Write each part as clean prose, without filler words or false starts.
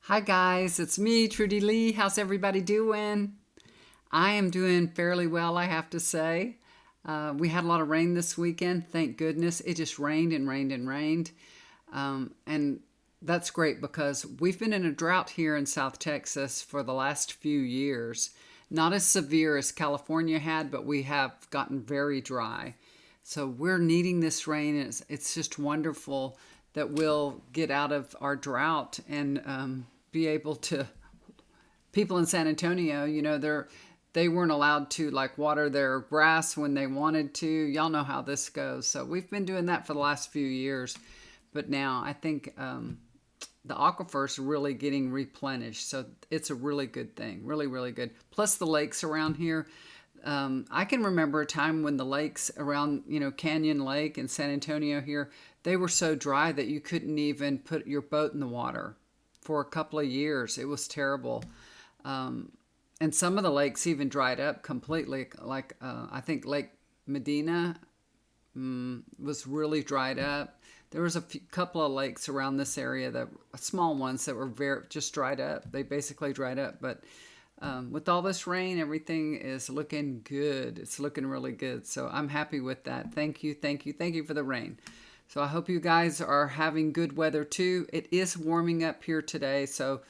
Hi guys, it's me, Trudy Lee. How's everybody doing? I am doing fairly well, I have to say. We had a lot of rain this weekend, thank goodness. It just rained and rained and rained. And that's great because we've been in a drought here in South Texas for the last few years. Not as severe as California had, but we have gotten very dry. So we're needing this rain. And it's just wonderful that we'll get out of our drought and be able to. People in San Antonio, they weren't allowed to like water their grass when they wanted to. Y'all know how this goes. So we've been doing that for the last few years, but now I think the aquifers are really getting replenished. So it's a really good thing, really, really good. Plus the lakes around here. I can remember a time when the lakes around, Canyon Lake and San Antonio here, they were so dry that you couldn't even put your boat in the water for a couple of years. It was terrible. And some of the lakes even dried up completely. Like I think Lake Medina was really dried up. There was couple of lakes around this area that small ones that were very just dried up. They basically dried up, but with all this rain, everything is looking good. It's looking really good. So I'm happy with that. Thank you, thank you, thank you for the rain. So I hope you guys are having good weather too. It is warming up here today. So,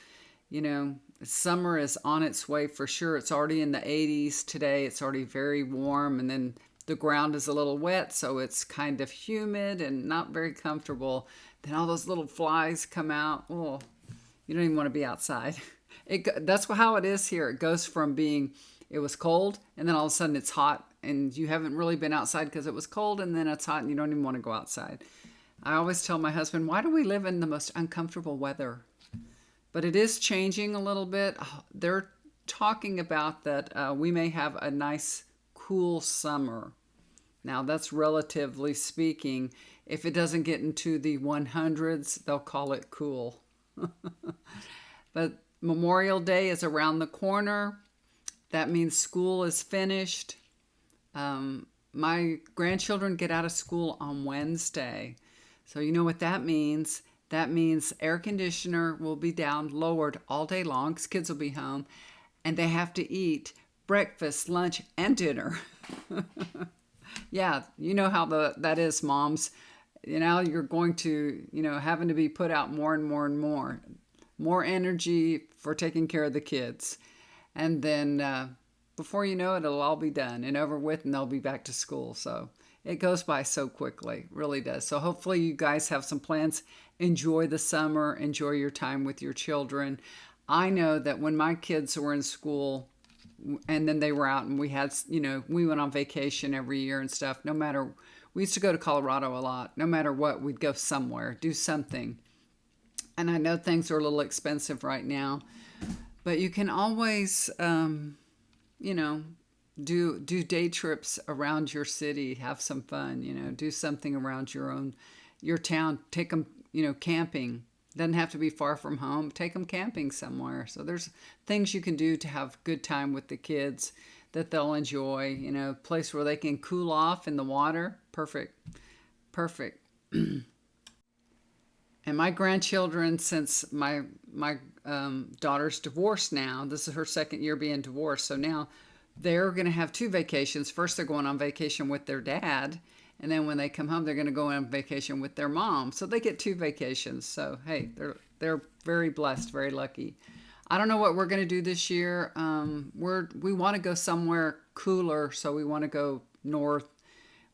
summer is on its way for sure. It's already in the 80s today. It's already very warm. And then the ground is a little wet. So it's kind of humid and not very comfortable. Then all those little flies come out. Oh, you don't even want to be outside. That's how it is here. It goes from it was cold, and then all of a sudden it's hot, and you haven't really been outside because it was cold, and then it's hot, and you don't even want to go outside. I always tell my husband, why do we live in the most uncomfortable weather? But it is changing a little bit. They're talking about that we may have a nice, cool summer. Now, that's relatively speaking. If it doesn't get into the 100s, they'll call it cool. But Memorial Day is around the corner. That means school is finished. My grandchildren get out of school on Wednesday. So you know what that means? That means air conditioner will be down, lowered all day long because kids will be home. And they have to eat breakfast, lunch, and dinner. Yeah, you know how that is, moms. You're going to, having to be put out more and more and more. More energy for taking care of the kids. And then before you know it, it'll all be done and over with, and they'll be back to school. So it goes by so quickly, really does. So hopefully you guys have some plans. Enjoy the summer, enjoy your time with your children. I know that when my kids were in school and then they were out and we had, we went on vacation every year and stuff, we used to go to Colorado a lot. No matter what, we'd go somewhere, do something. And I know things are a little expensive right now, but you can always, do day trips around your city, have some fun, do something around your town, take them, camping. Doesn't have to be far from home. Take them camping somewhere. So there's things you can do to have good time with the kids that they'll enjoy, place where they can cool off in the water. Perfect. Perfect. And my grandchildren, since my daughter's divorced now, this is her second year being divorced, so now they're going to have two vacations. First, they're going on vacation with their dad, and then when they come home, they're going to go on vacation with their mom. So they get two vacations. So hey, they're very blessed, very lucky. I don't know what we're going to do this year. We want to go somewhere cooler, so we want to go north.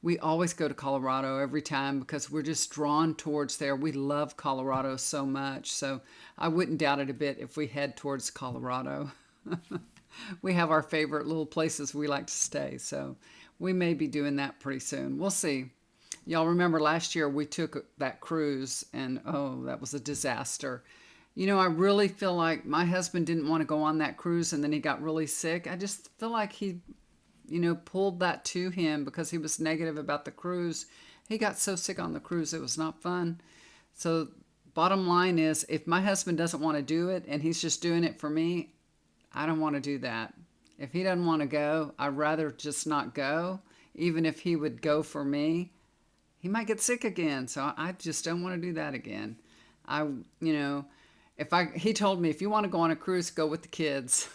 We always go to Colorado every time because we're just drawn towards there. We love Colorado so much. So I wouldn't doubt it a bit if we head towards Colorado. We have our favorite little places we like to stay. So we may be doing that pretty soon. We'll see. Y'all remember last year we took that cruise and oh, that was a disaster. I really feel like my husband didn't want to go on that cruise and then he got really sick. I just feel like he pulled that to him because he was negative about the cruise. He got so sick on the cruise, it was not fun. So bottom line is, if my husband doesn't want to do it and he's just doing it for me, I don't want to do that. If he doesn't want to go, I'd rather just not go. Even if he would go for me, he might get sick again. So I just don't want to do that again. I, He told me, if you want to go on a cruise, go with the kids.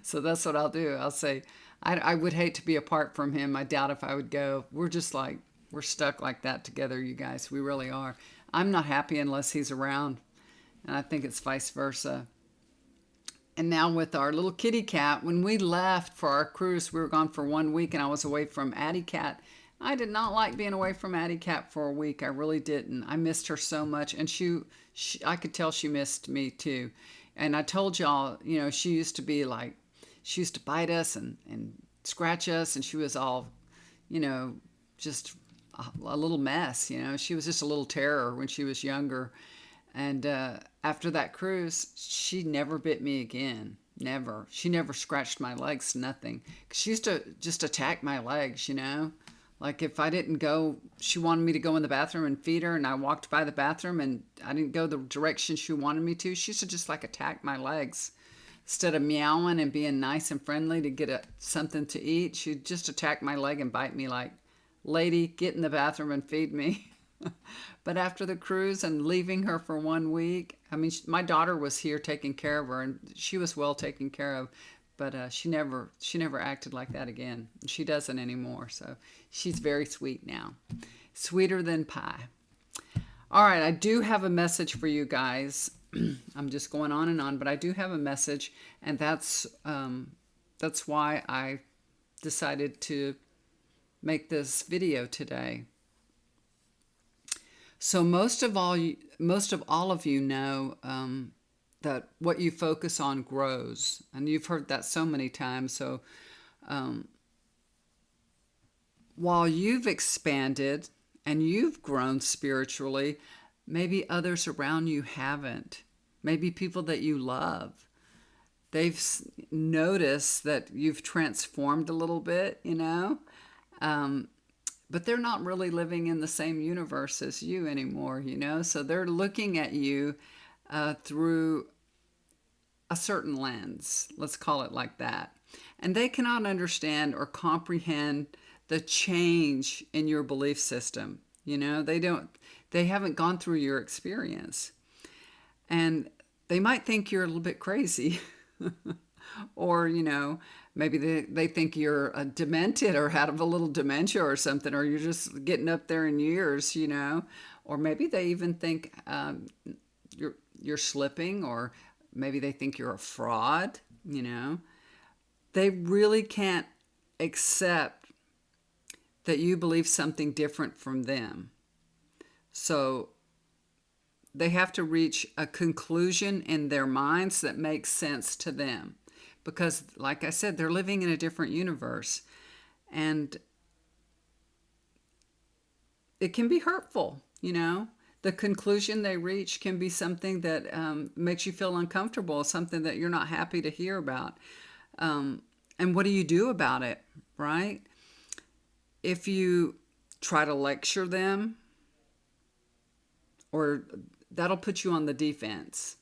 So that's what I'll do. I'll say, I would hate to be apart from him. I doubt if I would go. We're just like, we're stuck like that together, you guys. We really are. I'm not happy unless he's around. And I think it's vice versa. And now with our little kitty cat, when we left for our cruise, we were gone for 1 week and I was away from Addie Cat. I did not like being away from Addie Cat for a week. I really didn't. I missed her so much. And I could tell she missed me too. And I told y'all, she used to be like, she used to bite us and scratch us. And she was all, just a little mess. She was just a little terror when she was younger. And after that cruise, she never bit me again. Never. She never scratched my legs, nothing. She used to just attack my legs, Like if I didn't go, she wanted me to go in the bathroom and feed her, and I walked by the bathroom and I didn't go the direction she wanted me to. She used to just like attack my legs. Instead of meowing and being nice and friendly to get something to eat, she'd just attack my leg and bite me like, lady, get in the bathroom and feed me. But after the cruise and leaving her for 1 week, I mean, my daughter was here taking care of her, and she was well taken care of. But she never acted like that again. She doesn't anymore. So she's very sweet now, sweeter than pie. All right, I do have a message for you guys. I'm just going on and on, but I do have a message, and that's why I decided to make this video today. So most of all of you know that what you focus on grows, and you've heard that so many times. So while you've expanded and you've grown spiritually, maybe others around you haven't. Maybe people that you love, they've noticed that you've transformed a little bit, but they're not really living in the same universe as you anymore, So they're looking at you through a certain lens, let's call it like that. And they cannot understand or comprehend the change in your belief system. They haven't gone through your experience. And they might think you're a little bit crazy. Or, maybe they think you're demented or have a little dementia or something, or you're just getting up there in years, Or maybe they even think you're slipping, or maybe they think you're a fraud, They really can't accept that you believe something different from them. So they have to reach a conclusion in their minds that makes sense to them. Because, like I said, they're living in a different universe. And it can be hurtful, The conclusion they reach can be something that makes you feel uncomfortable, something that you're not happy to hear about. And what do you do about it, right? If you try to lecture them, or that'll put you on the defense,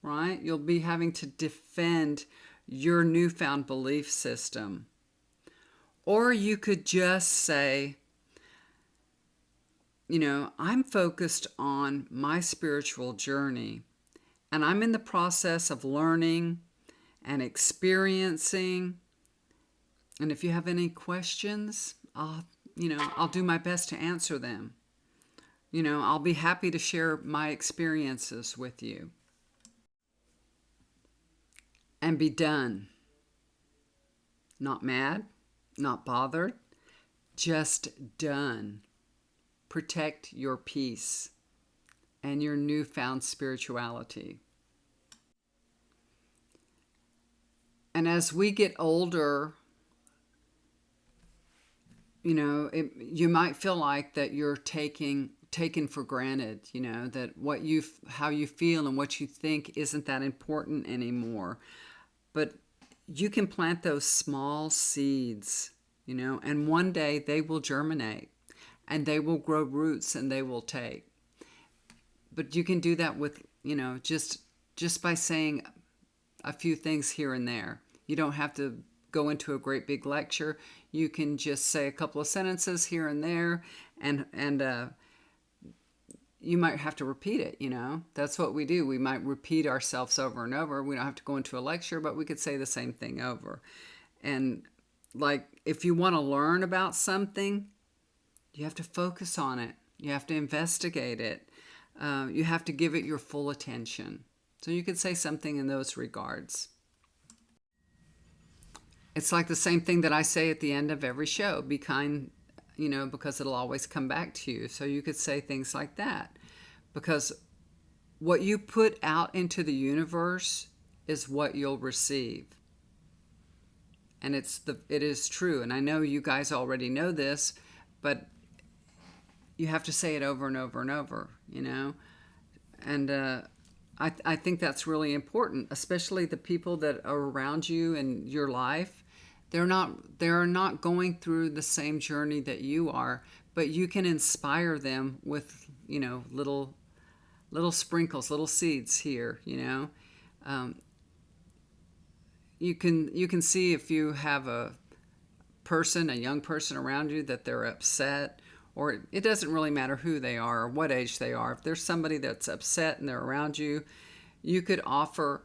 right? You'll be having to defend your newfound belief system. Or you could just say, I'm focused on my spiritual journey, and I'm in the process of learning and experiencing. And if you have any questions, I'll do my best to answer them. I'll be happy to share my experiences with you. And be done. Not mad, not bothered, just done. Protect your peace and your newfound spirituality. And as we get older, you might feel like that you're taken for granted, that how you feel and what you think isn't that important anymore. But you can plant those small seeds, and one day they will germinate and they will grow roots and they will take. But you can do that with, just by saying a few things here and there. You don't have to go into a great big lecture. You can just say a couple of sentences here and there, and you might have to repeat it, That's what we do. We might repeat ourselves over and over. We don't have to go into a lecture, but we could say the same thing over. And like, if you want to learn about something, you have to focus on it. You have to investigate it. You have to give it your full attention. So you could say something in those regards. It's like the same thing that I say at the end of every show. Be kind, because it'll always come back to you. So you could say things like that. Because what you put out into the universe is what you'll receive. And it is true. And I know you guys already know this, but you have to say it over and over and over, And I think that's really important, especially the people that are around you in your life. They're not going through the same journey that you are, but you can inspire them with, little sprinkles, little seeds here, You can see if you have a young person around you that they're upset, or it doesn't really matter who they are or what age they are. If there's somebody that's upset and they're around you, you could offer,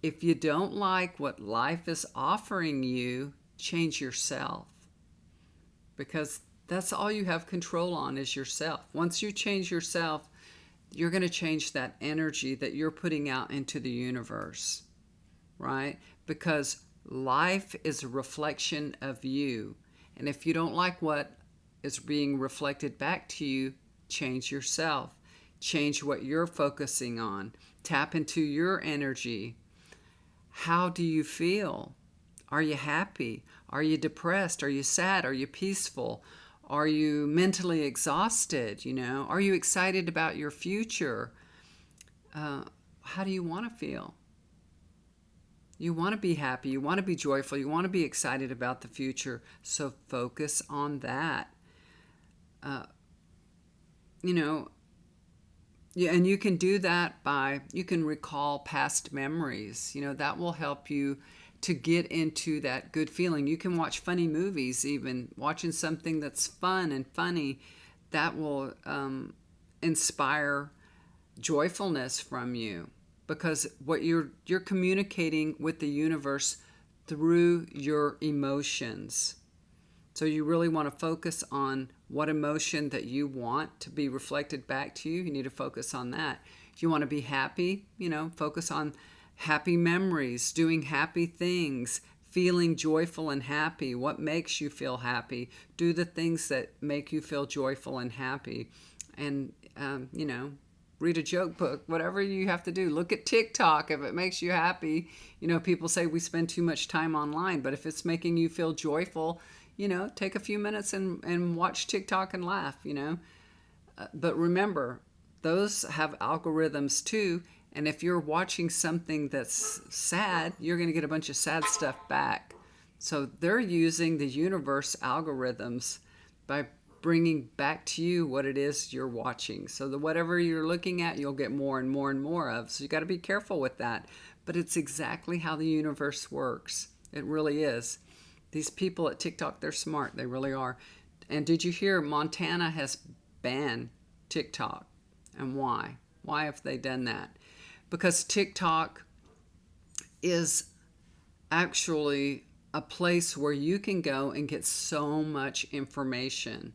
if you don't like what life is offering you, change yourself. Because that's all you have control on is yourself. Once you change yourself, you're going to change that energy that you're putting out into the universe, right? Because life is a reflection of you. And if you don't like what is being reflected back to you, change yourself. Change what you're focusing on. Tap into your energy. How do you feel? Are you happy? Are you depressed? Are you sad? Are you peaceful? Are you mentally exhausted? Are you excited about your future? How do you want to feel? You want to be happy. You want to be joyful. You want to be excited about the future. So focus on that. And you can do that you can recall past memories. That will help you to get into that good feeling. You can watch funny movies, even watching something that's fun and funny, that will inspire joyfulness from you, because what you're communicating with the universe through your emotions. So you really want to focus on what emotion that you want to be reflected back to you. You need to focus on that. If you want to be happy, focus on happy memories, doing happy things, feeling joyful and happy. What makes you feel happy? Do the things that make you feel joyful and happy. And, read a joke book, whatever you have to do. Look at TikTok if it makes you happy. People say we spend too much time online, but if it's making you feel joyful, take a few minutes and watch TikTok and laugh, But remember, those have algorithms too. And if you're watching something that's sad, you're going to get a bunch of sad stuff back. So they're using the universe algorithms by bringing back to you what it is you're watching. So whatever you're looking at, you'll get more and more and more of. So you got to be careful with that. But it's exactly how the universe works. It really is. These people at TikTok, they're smart. They really are. And did you hear Montana has banned TikTok? And why? Why have they done that? Because TikTok is actually a place where you can go and get so much information.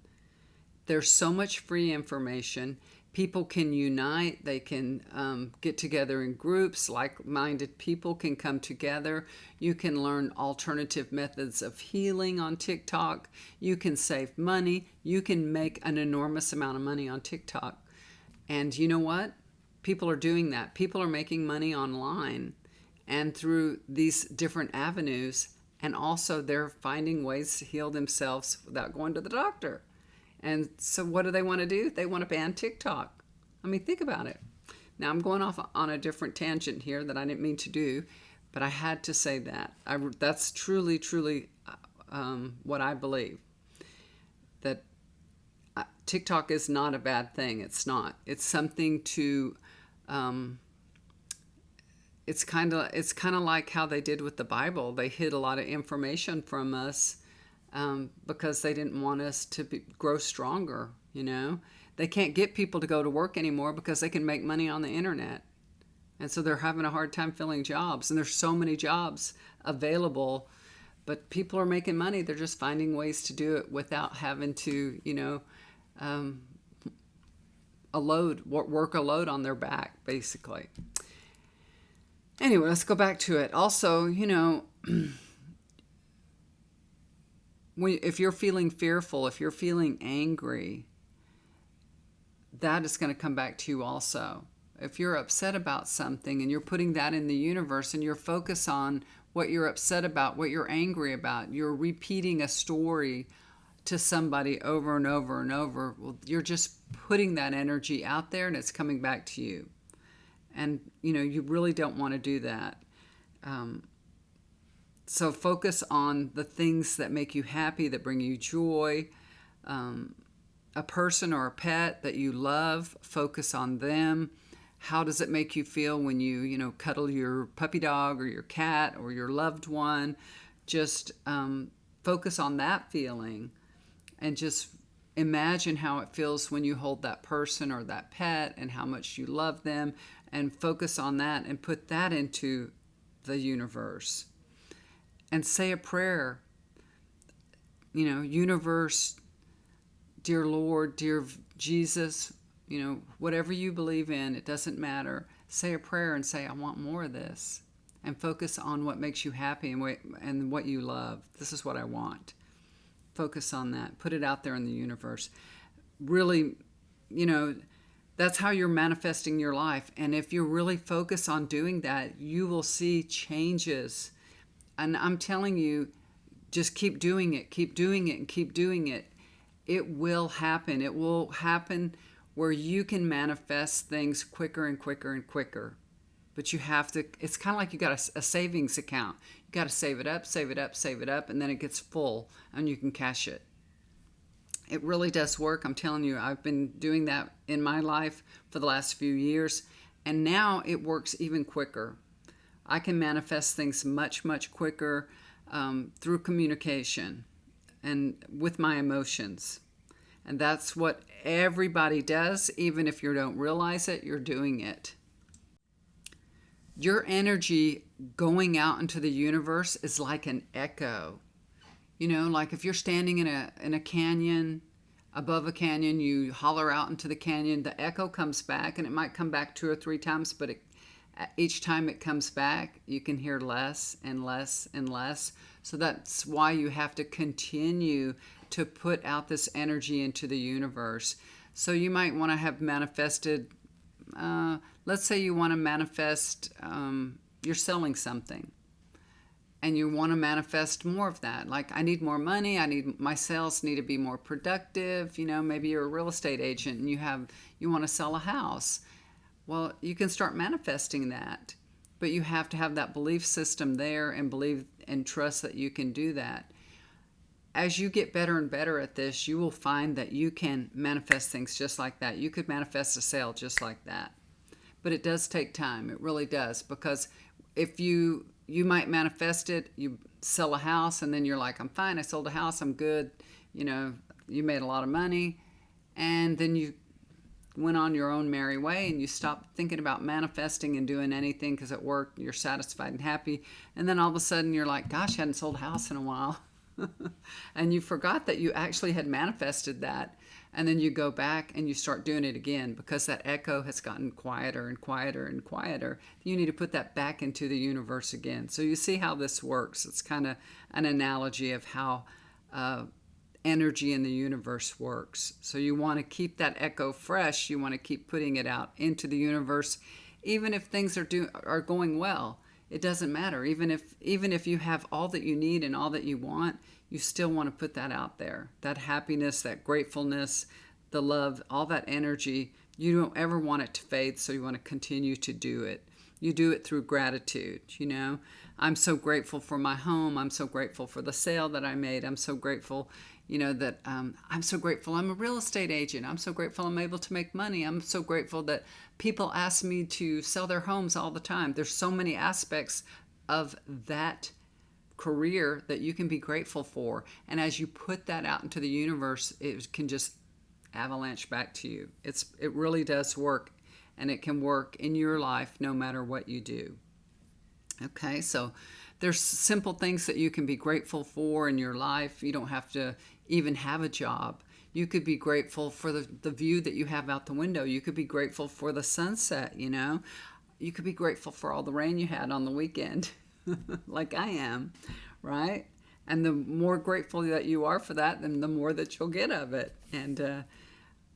There's so much free information. People can unite. They can get together in groups. Like-minded people can come together. You can learn alternative methods of healing on TikTok. You can save money. You can make an enormous amount of money on TikTok. And you know what? People are doing that. People are making money online and through these different avenues. And also they're finding ways to heal themselves without going to the doctor. And so what do they want to do? They want to ban TikTok. I mean, think about it. Now, I'm going off on a different tangent here that I didn't mean to do, but I had to say that. That's truly, truly what I believe. That TikTok is not a bad thing. It's not. It's something to... it's kind of like how they did with the Bible. They hid a lot of information from us because they didn't want us to grow stronger, They can't get people to go to work anymore because they can make money on the internet. And so they're having a hard time filling jobs. And there's so many jobs available, but people are making money. They're just finding ways to do it without having to, work a load on their back, basically. Anyway, let's go back to it. Also, if you're feeling fearful, if you're feeling angry, that is going to come back to you also. If you're upset about something and you're putting that in the universe and you're focused on what you're upset about, what you're angry about, you're repeating a story to somebody over and over and over, well, you're just putting that energy out there and it's coming back to you. And, you really don't want to do that. So focus on the things that make you happy, that bring you joy. A person or a pet that you love, focus on them. How does it make you feel when you cuddle your puppy dog or your cat or your loved one? Just focus on that feeling and just imagine how it feels when you hold that person or that pet and how much you love them, and focus on that and put that into the universe. And say a prayer. Universe, dear Lord, dear Jesus, whatever you believe in, it doesn't matter. Say a prayer and say, I want more of this. And focus on what makes you happy and what you love. This is what I want. Focus on that. Put it out there in the universe. Really, that's how you're manifesting your life. And if you really focus on doing that, you will see changes. And I'm telling you, just keep doing it, keep doing it, and keep doing it. It will happen. It will happen where you can manifest things quicker and quicker and quicker. But you have to, it's kind of like you got a savings account. You got to save it up, save it up, save it up, and then it gets full and you can cash it. It really does work. I'm telling you, I've been doing that in my life for the last few years, and now it works even quicker. I can manifest things much, much quicker through communication and with my emotions. And that's what everybody does. Even if you don't realize it, you're doing it. Your energy going out into the universe is like an echo. Like if you're standing in a canyon, above a canyon, you holler out into the canyon, the echo comes back, and it might come back 2 or 3 times, but each time it comes back, you can hear less and less and less. So that's why you have to continue to put out this energy into the universe. So you might want to have manifested, let's say you want to manifest, you're selling something. And you want to manifest more of that. Like, I need more money. My sales need to be more productive. Maybe you're a real estate agent and you want to sell a house. Well, you can start manifesting that, but you have to have that belief system there and believe and trust that you can do that. As you get better and better at this, you will find that you can manifest things just like that. You could manifest a sale just like that. But it does take time. It really does. Because if you might manifest it, you sell a house, and then you're like, I'm fine, I sold a house, I'm good. You made a lot of money. And then you went on your own merry way and you stopped thinking about manifesting and doing anything because at work you're satisfied and happy. And then all of a sudden you're like, gosh, I hadn't sold a house in a while. And you forgot that you actually had manifested that. And then you go back and you start doing it again because that echo has gotten quieter and quieter and quieter. You need to put that back into the universe again. So you see how this works. It's kind of an analogy of how energy in the universe works. So you want to keep that echo fresh. You want to keep putting it out into the universe, even if things are going well. It doesn't matter. Even if you have all that you need and all that you want, you still want to put that out there. That happiness, that gratefulness, the love, all that energy, you don't ever want it to fade, so you want to continue to do it. You do it through gratitude, I'm so grateful for my home. I'm so grateful for the sale that I made. I'm so grateful, that I'm so grateful I'm a real estate agent. I'm so grateful I'm able to make money. I'm so grateful that people ask me to sell their homes all the time. There's so many aspects of that career that you can be grateful for. And as you put that out into the universe, it can just avalanche back to you. It really does work, and it can work in your life no matter what you do. Okay, so there's simple things that you can be grateful for in your life. You don't have to even have a job. You could be grateful for the view that you have out the window. You could be grateful for the sunset, you know. You could be grateful for all the rain you had on the weekend, like I am, right? And the more grateful that you are for that, then the more that you'll get of it. And,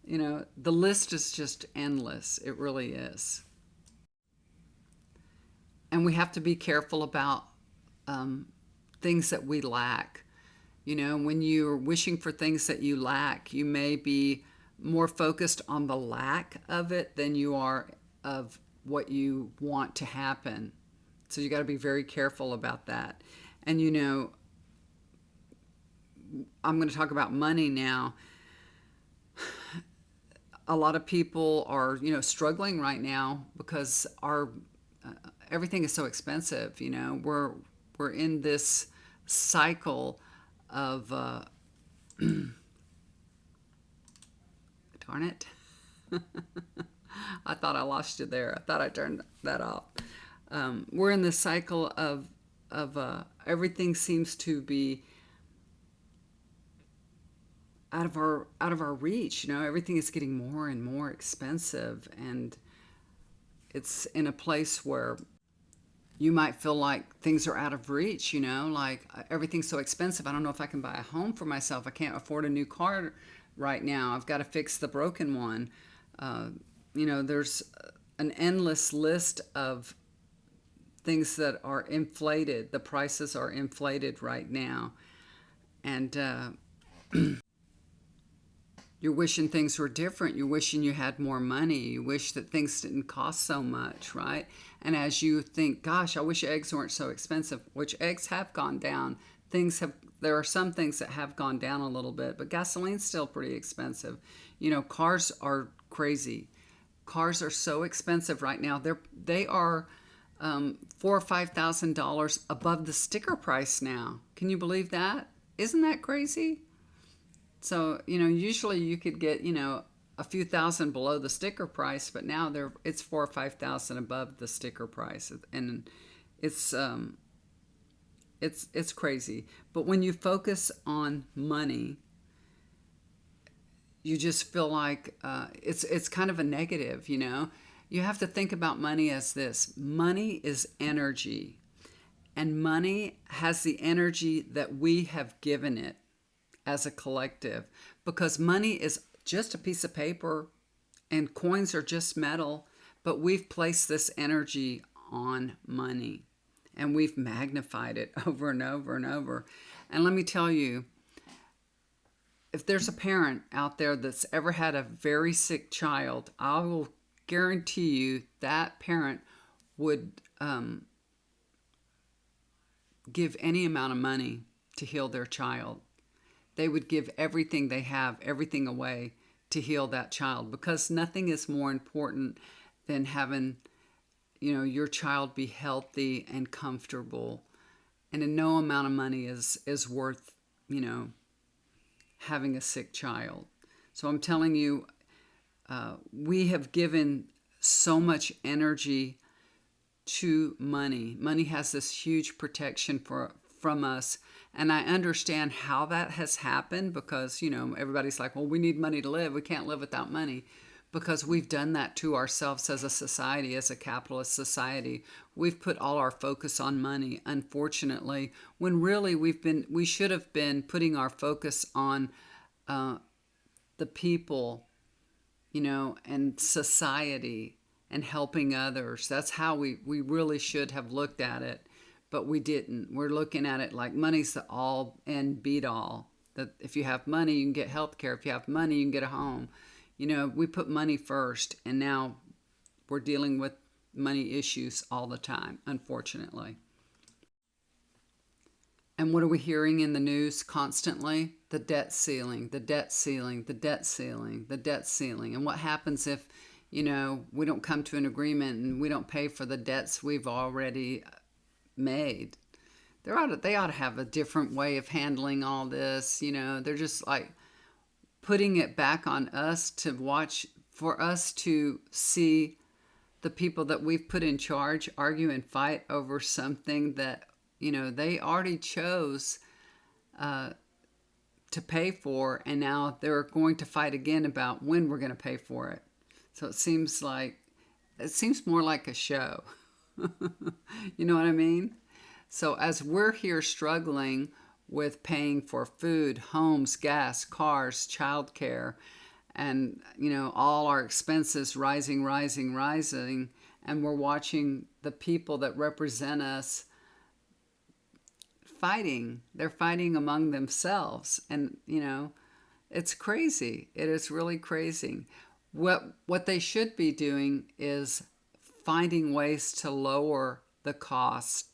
you know, the list is just endless. It really is. And we have to be careful about things that we lack. You know, when you're wishing for things that you lack, you may be more focused on the lack of it than you are of what you want to happen. So you got to be very careful about that. And, you know, I'm going to talk about money now. A lot of people are, you know, struggling right now because our everything is so expensive. You know, we're in this cycle of darn it. I thought I lost you there. I thought I turned that off. We're in this cycle of everything seems to be out of our reach. You know, everything is getting more and more expensive, and it's in a place where you might feel like things are out of reach. You know, like everything's so expensive. I don't know if I can buy a home for myself. I can't afford a new car right now. I've got to fix the broken one. Uh, you know, there's an endless list of things that are inflated. The prices are inflated right now, and you're wishing things were different. You're wishing you had more money. You wish that things didn't cost so much, right? And as you think, gosh, I wish eggs weren't so expensive, which eggs have gone down. There are some things that have gone down a little bit, but gasoline's still pretty expensive. You know, cars are crazy. Cars are so expensive right now. They are $4,000 or $5,000 above the sticker price now. Can you believe that? Isn't that crazy? So, you know, usually you could get, you know, a few thousand below the sticker price, but now it's 4 or 5,000 above the sticker price, and it's it's crazy. But when you focus on money, you just feel like it's kind of a negative, you know. You have to think about money as this: money is energy, and money has the energy that we have given it as a collective, because money is just a piece of paper and coins are just metal, but we've placed this energy on money and we've magnified it over and over and over. And let me tell you, if there's a parent out there that's ever had a very sick child, I will guarantee you that parent would give any amount of money to heal their child. They would give everything they have, everything away to heal that child, because nothing is more important than having, you know, your child be healthy and comfortable. And no amount of money is worth, you know, having a sick child. So I'm telling you, we have given so much energy to money. Money has this huge protection from us. And I understand how that has happened, because, you know, everybody's like, well, we need money to live. We can't live without money, because we've done that to ourselves as a society, as a capitalist society. We've put all our focus on money, unfortunately, when really we should have been putting our focus on the people, you know, and society and helping others. That's how we really should have looked at it. But we didn't. We're looking at it like money's the all and beat all. That if you have money, you can get health care. If you have money, you can get a home. You know, we put money first, and now we're dealing with money issues all the time, unfortunately. And what are we hearing in the news constantly? The debt ceiling, the debt ceiling, the debt ceiling, the debt ceiling. And what happens if, you know, we don't come to an agreement and we don't pay for the debts we've already made? They ought to have a different way of handling all this. You know, they're just like, putting it back on us to watch, for us to see the people that we've put in charge argue and fight over something that, they already chose to pay for, and now they're going to fight again about when we're going to pay for it. So it seems more like a show. You know what I mean? So as we're here struggling with paying for food, homes, gas, cars, childcare, and all our expenses rising, and we're watching the people that represent us fighting. They're fighting among themselves, and it's crazy. It is really crazy. What they should be doing is finding ways to lower the cost,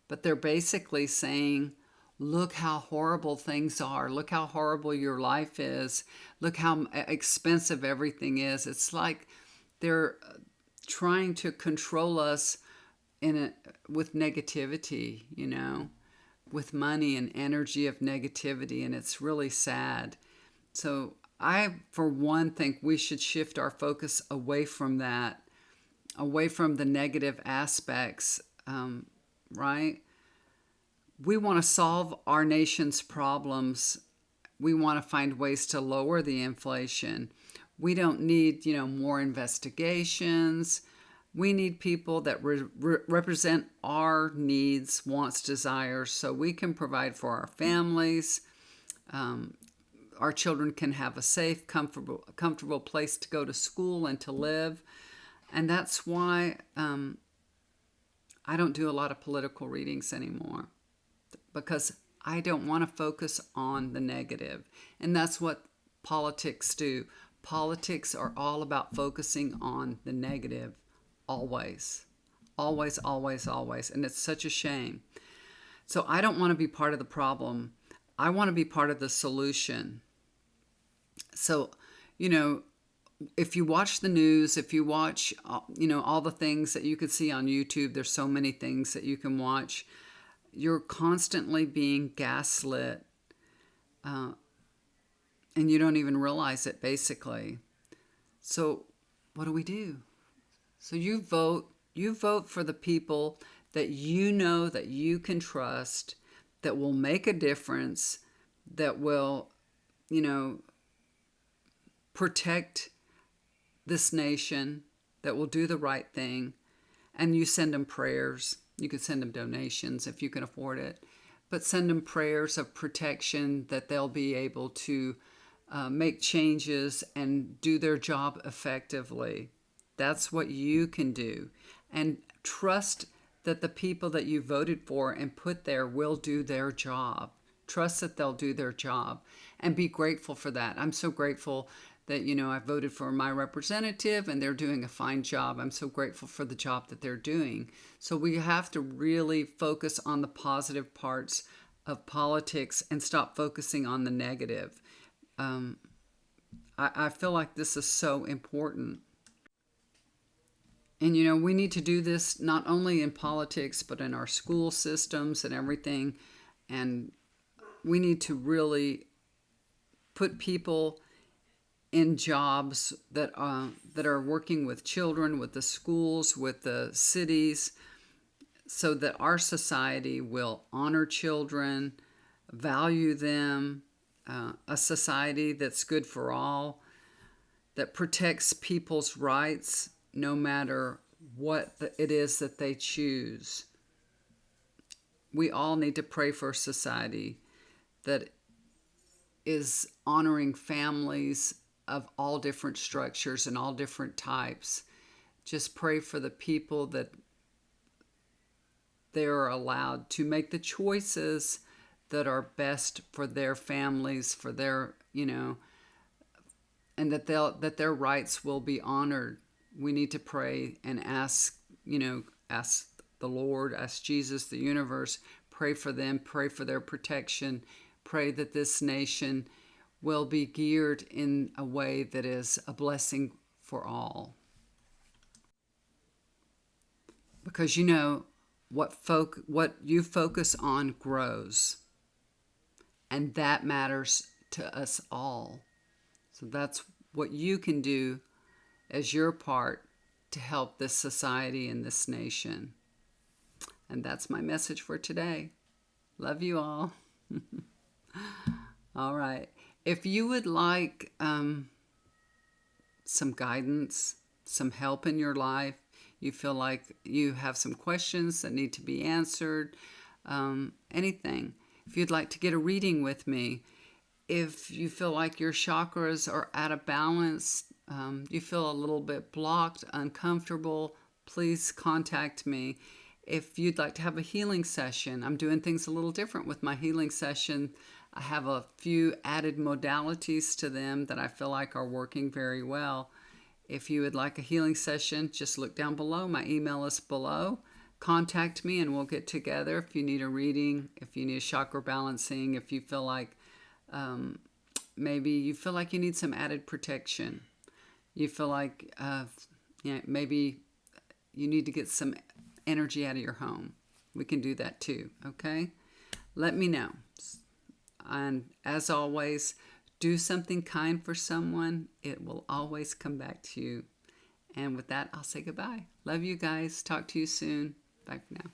but they're basically saying, look how horrible things are. Look how horrible your life is. Look how expensive everything is. It's like they're trying to control us with negativity, with money and energy of negativity, and it's really sad. So I, for one, think we should shift our focus away from that, away from the negative aspects, right? We want to solve our nation's problems. We want to find ways to lower the inflation. We don't need, more investigations. We need people that represent our needs, wants, desires, so we can provide for our families. Our children can have a safe, comfortable place to go to school and to live. And that's why I don't do a lot of political readings anymore, because I don't want to focus on the negative. And that's what politics do. Politics are all about focusing on the negative, always. Always, always, always. And it's such a shame. So I don't want to be part of the problem. I want to be part of the solution. So, if you watch the news, if you watch, all the things that you could see on YouTube, there's so many things that you can watch. You're constantly being gaslit, and you don't even realize it, basically. So what do we do? So you vote for the people that that you can trust, that will make a difference, that will, protect this nation, that will do the right thing. And you send them prayers. You could send them donations if you can afford it, but send them prayers of protection, that they'll be able to make changes and do their job effectively. That's what you can do. And trust that the people that you voted for and put there will do their job. Trust that they'll do their job, and be grateful for that. I'm so grateful that, I voted for my representative and they're doing a fine job. I'm so grateful for the job that they're doing. So we have to really focus on the positive parts of politics and stop focusing on the negative. I feel like this is so important. And, we need to do this not only in politics, but in our school systems and everything. And we need to really put people in jobs that are working with children, with the schools, with the cities, so that our society will honor children, value them, a society that's good for all, that protects people's rights no matter what it is that they choose. We all need to pray for a society that is honoring families of all different structures and all different types. Just pray for the people that they're allowed to make the choices that are best for their families, for their, and that their rights will be honored. We need to pray and ask the Lord, ask Jesus, the universe, pray for them, pray for their protection, pray that this nation will be geared in a way that is a blessing for all. Because what you focus on grows, and that matters to us all. So that's what you can do as your part to help this society and this nation. And that's my message for today. Love you all. All right. If you would like some guidance, some help in your life, you feel like you have some questions that need to be answered, anything. If you'd like to get a reading with me, if you feel like your chakras are out of balance, you feel a little bit blocked, uncomfortable, please contact me. If you'd like to have a healing session, I'm doing things a little different with my healing session. I have a few added modalities to them that I feel like are working very well. If you would like a healing session, just look down below. My email is below. Contact me and we'll get together. If you need a reading, if you need a chakra balancing, if you feel like maybe you feel like you need some added protection, you feel like maybe you need to get some energy out of your home, we can do that too. Okay, let me know. And as always, do something kind for someone. It will always come back to you. And with that, I'll say goodbye. Love you guys. Talk to you soon. Bye for now.